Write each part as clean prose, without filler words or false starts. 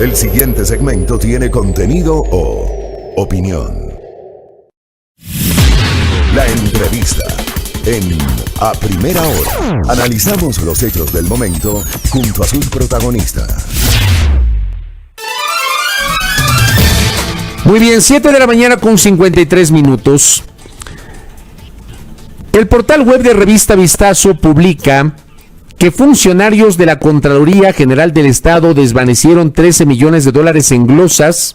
El siguiente segmento tiene contenido o opinión. La entrevista en A Primera Hora. Analizamos los hechos del momento junto a sus protagonistas. Muy bien, 7 de la mañana con 53 minutos. El portal web de Revista Vistazo publica que funcionarios de la Contraloría General del Estado desvanecieron 13 millones de dólares en glosas.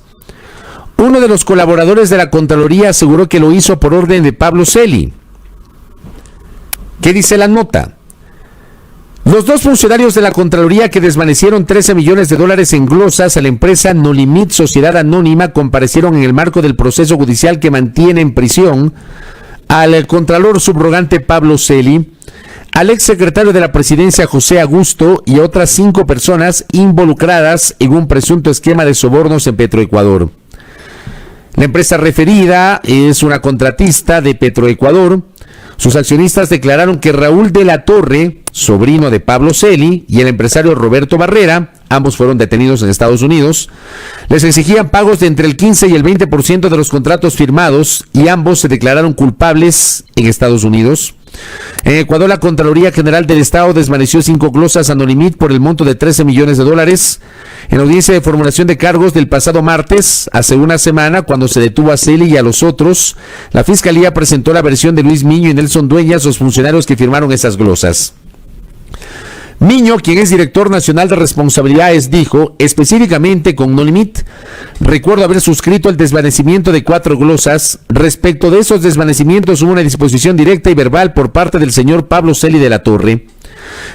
Uno de los colaboradores de la Contraloría aseguró que lo hizo por orden de Pablo Celi. ¿Qué dice la nota? Los dos funcionarios de la Contraloría que desvanecieron 13 millones de dólares en glosas a la empresa No Limit Sociedad Anónima comparecieron en el marco del proceso judicial que mantiene en prisión al contralor subrogante Pablo Celi, al exsecretario de la Presidencia José Augusto y otras 5 personas involucradas en un presunto esquema de sobornos en Petroecuador. La empresa referida es una contratista de Petroecuador. Sus accionistas declararon que Raúl de la Torre, sobrino de Pablo Celi, y el empresario Roberto Barrera, ambos fueron detenidos en Estados Unidos, les exigían pagos de entre el 15 y el 20% de los contratos firmados y ambos se declararon culpables en Estados Unidos. En Ecuador, la Contraloría General del Estado desvaneció 5 glosas a No Limit por el monto de 13 millones de dólares. En la audiencia de formulación de cargos del pasado martes, hace una semana, cuando se detuvo a Celi y a los otros, la Fiscalía presentó la versión de Luis Miño y Nelson Dueñas, los funcionarios que firmaron esas glosas. Miño, quien es director nacional de responsabilidades, dijo, específicamente con No Limit, recuerdo haber suscrito el desvanecimiento de 4 glosas. Respecto de esos desvanecimientos hubo una disposición directa y verbal por parte del señor Pablo Celi de la Torre.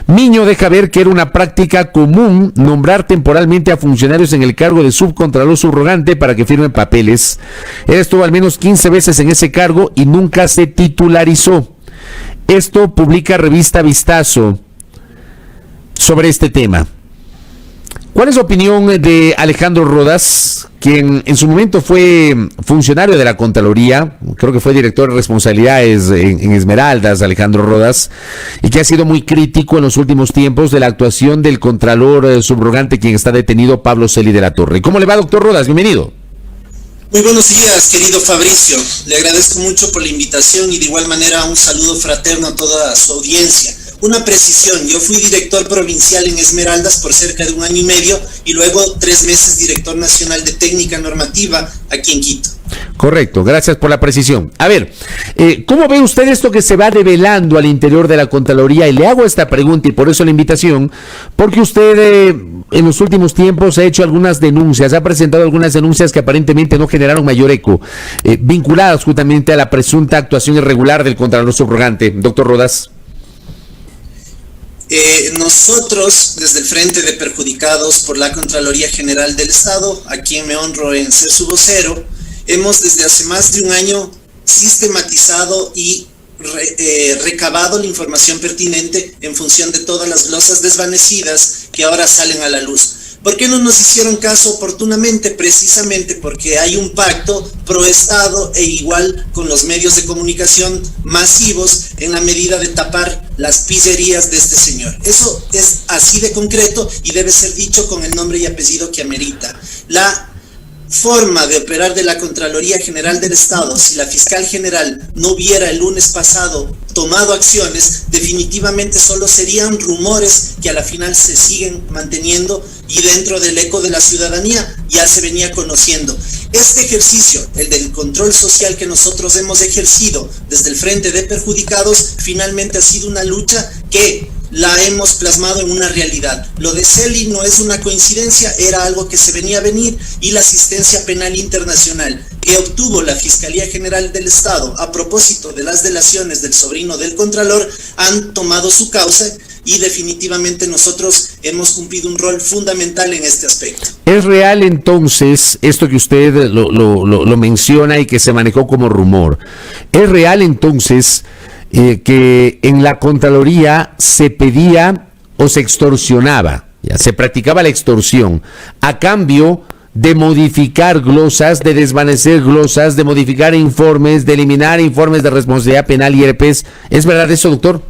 Miño deja ver que era una práctica común nombrar temporalmente a funcionarios en el cargo de subcontralor subrogante para que firmen papeles. Él estuvo al menos 15 veces en ese cargo y nunca se titularizó. Esto publica Revista Vistazo sobre este tema. ¿Cuál es la opinión de Alejandro Rodas, quien en su momento fue funcionario de la Contraloría, creo que fue director de responsabilidades en Esmeraldas, Alejandro Rodas, y que ha sido muy crítico en los últimos tiempos de la actuación del contralor subrogante, quien está detenido, Pablo Celi de la Torre? ¿Cómo le va, doctor Rodas? Bienvenido. Muy buenos días, querido Fabricio. Le agradezco mucho por la invitación y de igual manera un saludo fraterno a toda su audiencia. Una precisión, yo fui director provincial en Esmeraldas por cerca de 1 año y medio y luego 3 meses director nacional de técnica normativa aquí en Quito. Correcto, gracias por la precisión. A ver, ¿cómo ve usted esto que se va develando al interior de la Contraloría? Y le hago esta pregunta y por eso la invitación, porque usted en los últimos tiempos ha hecho algunas denuncias, ha presentado algunas denuncias que aparentemente no generaron mayor eco, vinculadas justamente a la presunta actuación irregular del contralor subrogante. Doctor Rodas. Nosotros, desde el Frente de Perjudicados por la Contraloría General del Estado, a quien me honro en ser su vocero, hemos desde hace más de 1 año sistematizado y recabado la información pertinente en función de todas las glosas desvanecidas que ahora salen a la luz. ¿Por qué no nos hicieron caso oportunamente? Precisamente porque hay un pacto pro-Estado e igual con los medios de comunicación masivos en la medida de tapar las pillerías de este señor. Eso es así de concreto y debe ser dicho con el nombre y apellido que amerita. La forma de operar de la Contraloría General del Estado, si la fiscal general no hubiera el lunes pasado tomado acciones, definitivamente solo serían rumores que a la final se siguen manteniendo y dentro del eco de la ciudadanía ya se venía conociendo. Este ejercicio, el del control social que nosotros hemos ejercido desde el Frente de Perjudicados, finalmente ha sido una lucha que la hemos plasmado en una realidad. Lo de Celi no es una coincidencia, era algo que se venía a venir, y la asistencia penal internacional que obtuvo la Fiscalía General del Estado a propósito de las delaciones del sobrino del Contralor han tomado su causa y definitivamente nosotros hemos cumplido un rol fundamental en este aspecto. ¿Es real entonces esto que usted lo menciona y que se manejó como rumor? ¿Es real entonces que en la Contraloría se pedía o se extorsionaba, se practicaba la extorsión a cambio de modificar glosas, de desvanecer glosas, de modificar informes, de eliminar informes de responsabilidad penal y ERPs? ¿Es verdad eso, doctor?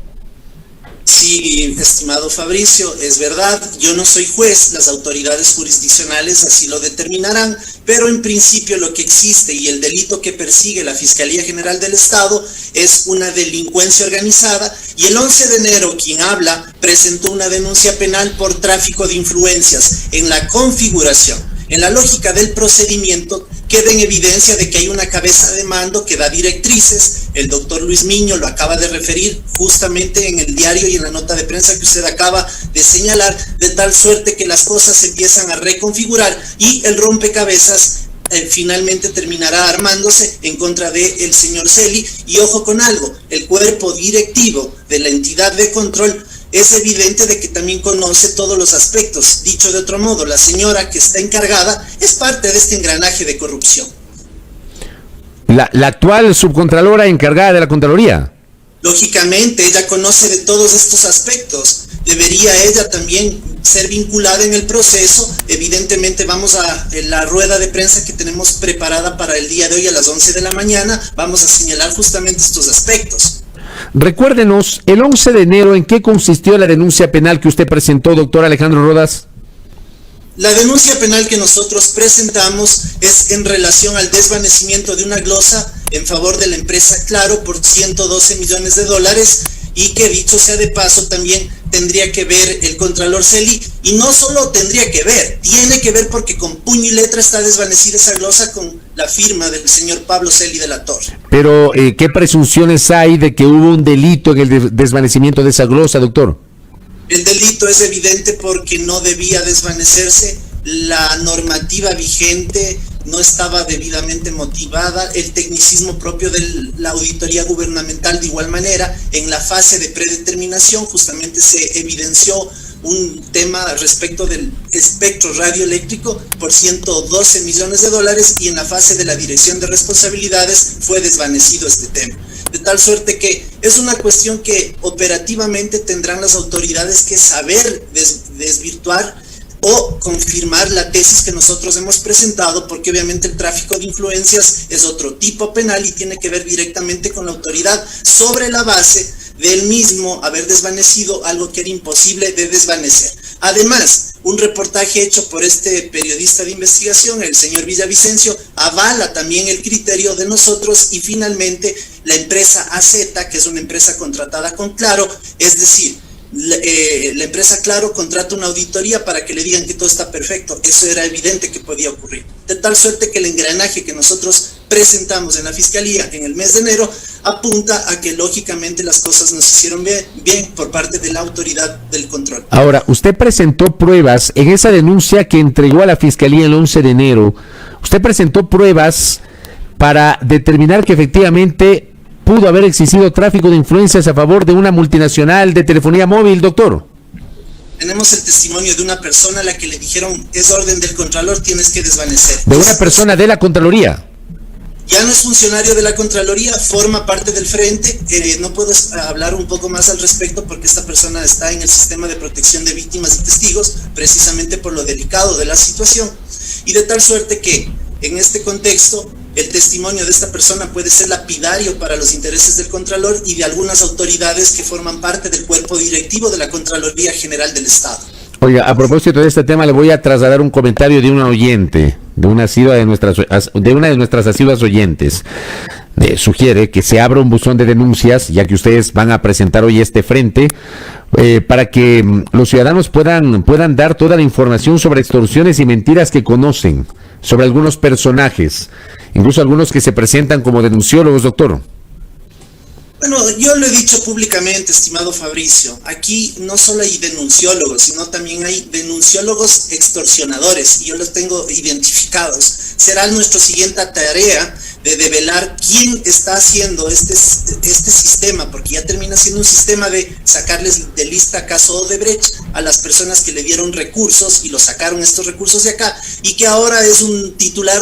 Sí, estimado Fabricio, es verdad, yo no soy juez, las autoridades jurisdiccionales así lo determinarán, pero en principio lo que existe y el delito que persigue la Fiscalía General del Estado es una delincuencia organizada, y el 11 de enero quien habla presentó una denuncia penal por tráfico de influencias en la configuración. En la lógica del procedimiento queda en evidencia de que hay una cabeza de mando que da directrices. El doctor Luis Miño lo acaba de referir justamente en el diario y en la nota de prensa que usted acaba de señalar, de tal suerte que las cosas se empiezan a reconfigurar y el rompecabezas finalmente terminará armándose en contra del señor Celi. Y ojo con algo, el cuerpo directivo de la entidad de control es evidente de que también conoce todos los aspectos. Dicho de otro modo, la señora que está encargada es parte de este engranaje de corrupción. La actual subcontralora encargada de la Contraloría. Lógicamente, ella conoce de todos estos aspectos. Debería ella también ser vinculada en el proceso. Evidentemente vamos en la rueda de prensa que tenemos preparada para el día de hoy a las 11 de la mañana, vamos a señalar justamente estos aspectos. Recuérdenos, el 11 de enero, ¿en qué consistió la denuncia penal que usted presentó, doctor Alejandro Rodas? La denuncia penal que nosotros presentamos es en relación al desvanecimiento de una glosa en favor de la empresa Claro por 112 millones de dólares, y que dicho sea de paso también tendría que ver el contralor Celi, y no solo tendría que ver, tiene que ver porque con puño y letra está desvanecida esa glosa con la firma del señor Pablo Celi de la Torre. Pero, ¿qué presunciones hay de que hubo un delito en el desvanecimiento de esa glosa, doctor? El delito es evidente porque no debía desvanecerse, la normativa vigente no estaba debidamente motivada, el tecnicismo propio de la auditoría gubernamental de igual manera. En la fase de predeterminación justamente se evidenció un tema respecto del espectro radioeléctrico por 112 millones de dólares, y en la fase de la dirección de responsabilidades fue desvanecido este tema. De tal suerte que es una cuestión que operativamente tendrán las autoridades que saber desvirtuar o confirmar la tesis que nosotros hemos presentado, porque obviamente el tráfico de influencias es otro tipo penal y tiene que ver directamente con la autoridad sobre la base del mismo haber desvanecido algo que era imposible de desvanecer. Además, un reportaje hecho por este periodista de investigación, el señor Villavicencio, avala también el criterio de nosotros, y finalmente la empresa AZ, que es una empresa contratada con Claro, es decir, la empresa Claro contrata una auditoría para que le digan que todo está perfecto. Eso era evidente que podía ocurrir, de tal suerte que el engranaje que nosotros presentamos en la Fiscalía en el mes de enero apunta a que lógicamente las cosas nos hicieron bien por parte de la autoridad del control. Ahora, usted presentó pruebas en esa denuncia que entregó a la Fiscalía el 11 de enero. Usted presentó pruebas para determinar que efectivamente pudo haber existido tráfico de influencias a favor de una multinacional de telefonía móvil, doctor. Tenemos el testimonio de una persona a la que le dijeron: es orden del Contralor, tienes que desvanecer. De una persona de la Contraloría. Ya no es funcionario de la Contraloría, forma parte del frente. No puedo hablar un poco más al respecto porque esta persona está en el sistema de protección de víctimas y testigos, precisamente por lo delicado de la situación. Y de tal suerte que en este contexto el testimonio de esta persona puede ser lapidario para los intereses del Contralor y de algunas autoridades que forman parte del cuerpo directivo de la Contraloría General del Estado. Oiga, a propósito de este tema, le voy a trasladar un comentario de una oyente, de una de nuestras asiduas oyentes. Sugiere que se abra un buzón de denuncias, ya que ustedes van a presentar hoy este frente, para que los ciudadanos puedan dar toda la información sobre extorsiones y mentiras que conocen, sobre algunos personajes, incluso algunos que se presentan como denunciólogos, doctor. Bueno, yo lo he dicho públicamente, estimado Fabricio, aquí no solo hay denunciólogos, sino también hay denunciólogos extorsionadores, y yo los tengo identificados. Será nuestra siguiente tarea de develar quién está haciendo este sistema, porque ya termina siendo un sistema de sacarles de lista caso Odebrecht a las personas que le dieron recursos y lo sacaron estos recursos de acá, y que ahora es un titular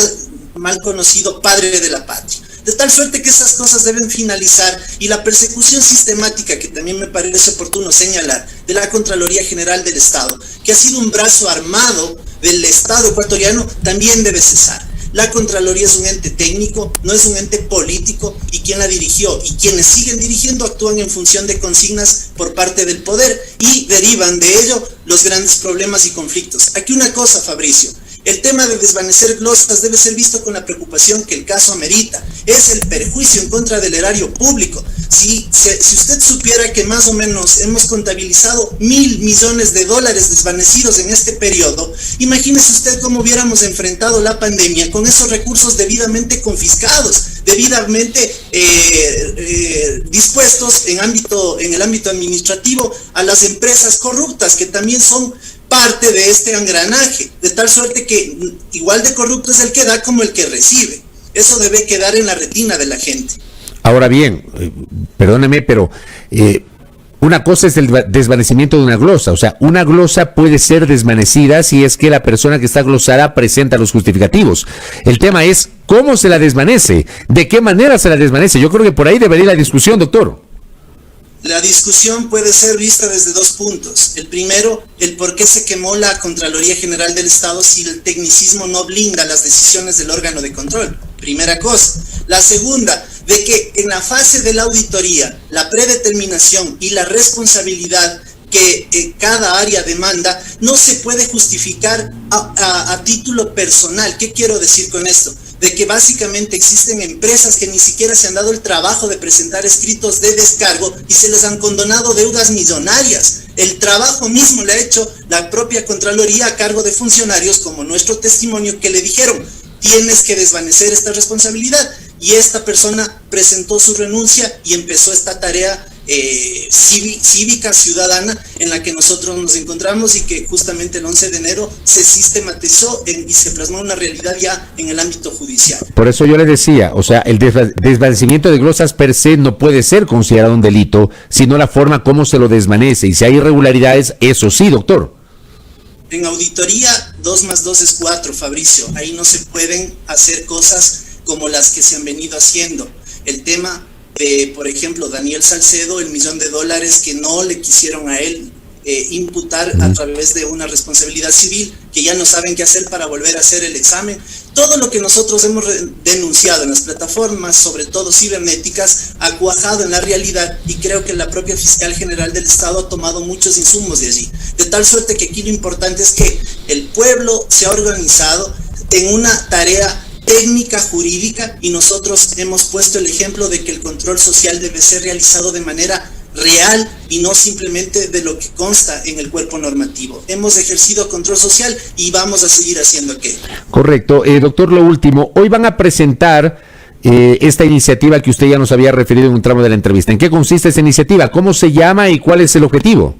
mal conocido, padre de la patria. De tal suerte que esas cosas deben finalizar, y la persecución sistemática, que también me parece oportuno señalar, de la Contraloría General del Estado, que ha sido un brazo armado del Estado ecuatoriano, también debe cesar. La Contraloría es un ente técnico, no es un ente político, y quien la dirigió y quienes siguen dirigiendo actúan en función de consignas por parte del poder y derivan de ello los grandes problemas y conflictos. Aquí una cosa, Fabricio. El tema de desvanecer glosas debe ser visto con la preocupación que el caso amerita. Es el perjuicio en contra del erario público. Si usted supiera que más o menos hemos contabilizado $1.000 millones desvanecidos en este periodo, imagínese usted cómo hubiéramos enfrentado la pandemia con esos recursos debidamente confiscados, debidamente dispuestos en el ámbito administrativo a las empresas corruptas, que también son parte de este engranaje, de tal suerte que igual de corrupto es el que da como el que recibe. Eso debe quedar en la retina de la gente. Ahora bien, perdóneme, pero una cosa es el desvanecimiento de una glosa. O sea, una glosa puede ser desvanecida si es que la persona que está glosada presenta los justificativos. El tema es cómo se la desvanece, de qué manera se la desvanece. Yo creo que por ahí debería ir la discusión, doctor. La discusión puede ser vista desde dos puntos. El primero, el por qué se quemó la Contraloría General del Estado si el tecnicismo no blinda las decisiones del órgano de control. Primera cosa. La segunda, de que en la fase de la auditoría, la predeterminación y la responsabilidad que cada área demanda no se puede justificar a título personal. ¿Qué quiero decir con esto? De que básicamente existen empresas que ni siquiera se han dado el trabajo de presentar escritos de descargo y se les han condonado deudas millonarias. El trabajo mismo le ha hecho la propia Contraloría a cargo de funcionarios como nuestro testimonio, que le dijeron: tienes que desvanecer esta responsabilidad, y esta persona presentó su renuncia y empezó esta tarea cívica, ciudadana, en la que nosotros nos encontramos, y que justamente el 11 de enero se sistematizó y se plasmó una realidad ya en el ámbito judicial. Por eso yo le decía, o sea, el desvanecimiento de glosas per se no puede ser considerado un delito, sino la forma como se lo desvanece, y si hay irregularidades, eso sí, doctor. En auditoría, 2 más 2 es 4, Fabricio. Ahí no se pueden hacer cosas como las que se han venido haciendo. El tema de, por ejemplo, Daniel Salcedo, el $1 millón que no le quisieron a él imputar a través de una responsabilidad civil, que ya no saben qué hacer para volver a hacer el examen. Todo lo que nosotros hemos denunciado en las plataformas, sobre todo cibernéticas, ha cuajado en la realidad, y creo que la propia Fiscal General del Estado ha tomado muchos insumos de allí. De tal suerte que aquí lo importante es que el pueblo se ha organizado en una tarea técnica, jurídica, y nosotros hemos puesto el ejemplo de que el control social debe ser realizado de manera real y no simplemente de lo que consta en el cuerpo normativo. Hemos ejercido control social y vamos a seguir haciendo aquello. Correcto. Doctor, lo último, hoy van a presentar esta iniciativa que usted ya nos había referido en un tramo de la entrevista. ¿En qué consiste esa iniciativa? ¿Cómo se llama y cuál es el objetivo?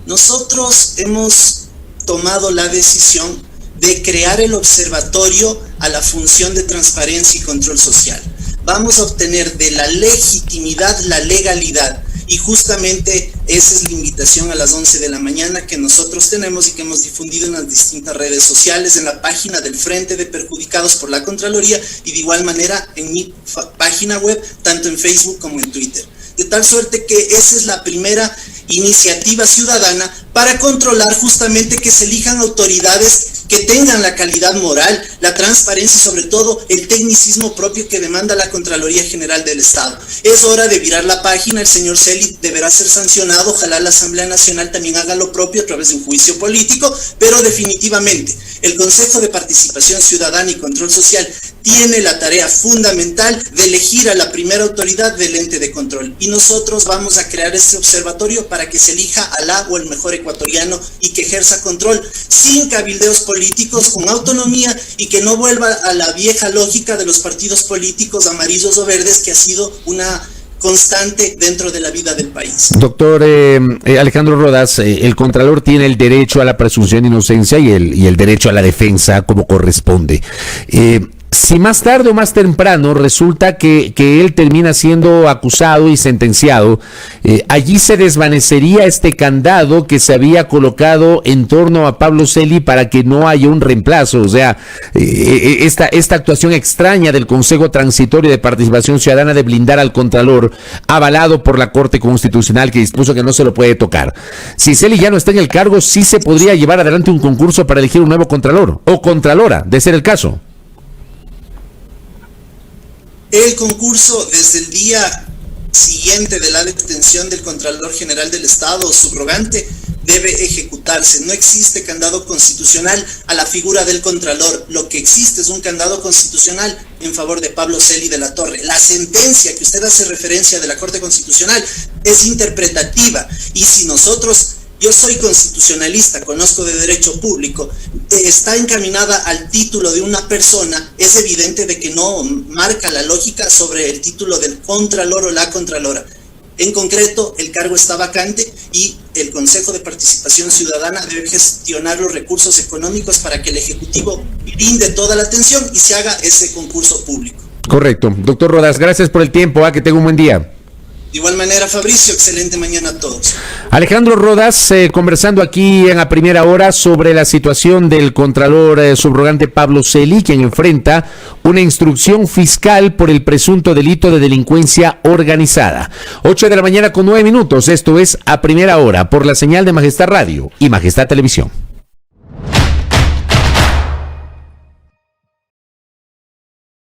Nosotros hemos tomado la decisión de crear el observatorio a la función de transparencia y control social. Vamos a obtener de la legitimidad la legalidad, y justamente esa es la invitación a las 11 de la mañana que nosotros tenemos y que hemos difundido en las distintas redes sociales, en la página del Frente de Perjudicados por la Contraloría, y de igual manera en mi página web, tanto en Facebook como en Twitter. De tal suerte que esa es la primera iniciativa ciudadana para controlar justamente que se elijan autoridades que tengan la calidad moral, la transparencia y sobre todo el tecnicismo propio que demanda la Contraloría General del Estado. Es hora de virar la página. El señor Celi deberá ser sancionado. Ojalá la Asamblea Nacional también haga lo propio a través de un juicio político, pero definitivamente el Consejo de Participación Ciudadana y Control Social tiene la tarea fundamental de elegir a la primera autoridad del ente de control, y nosotros vamos a crear este observatorio para que se elija a la o el mejor ecuatoriano y que ejerza control sin cabildeos políticos, con autonomía, y que no vuelva a la vieja lógica de los partidos políticos amarillos o verdes, que ha sido una constante dentro de la vida del país. Doctor Alejandro Rodas, el Contralor tiene el derecho a la presunción de inocencia y el derecho a la defensa como corresponde. si más tarde o más temprano resulta que él termina siendo acusado y sentenciado, allí se desvanecería este candado que se había colocado en torno a Pablo Celi para que no haya un reemplazo. O sea, esta actuación extraña del Consejo Transitorio de Participación Ciudadana de blindar al Contralor, avalado por la Corte Constitucional que dispuso que no se lo puede tocar. Si Celi ya no está en el cargo, sí se podría llevar adelante un concurso para elegir un nuevo Contralor o Contralora, de ser el caso. El concurso, desde el día siguiente de la detención del Contralor General del Estado, subrogante, debe ejecutarse. No existe candado constitucional a la figura del Contralor. Lo que existe es un candado constitucional en favor de Pablo Celi de la Torre. La sentencia que usted hace referencia de la Corte Constitucional es interpretativa, y si nosotros... Yo soy constitucionalista, conozco de derecho público, está encaminada al título de una persona, es evidente de que no marca la lógica sobre el título del Contralor o la Contralora. En concreto, el cargo está vacante y el Consejo de Participación Ciudadana debe gestionar los recursos económicos para que el Ejecutivo brinde toda la atención y se haga ese concurso público. Correcto. Doctor Rodas, gracias por el tiempo, que tenga un buen día. De igual manera, Fabricio, excelente mañana a todos. Alejandro Rodas, conversando aquí en A Primera Hora sobre la situación del Contralor subrogante Pablo Celi, quien enfrenta una instrucción fiscal por el presunto delito de delincuencia organizada. 8:09 a.m. Esto es A Primera Hora por la señal de Majestad Radio y Majestad Televisión.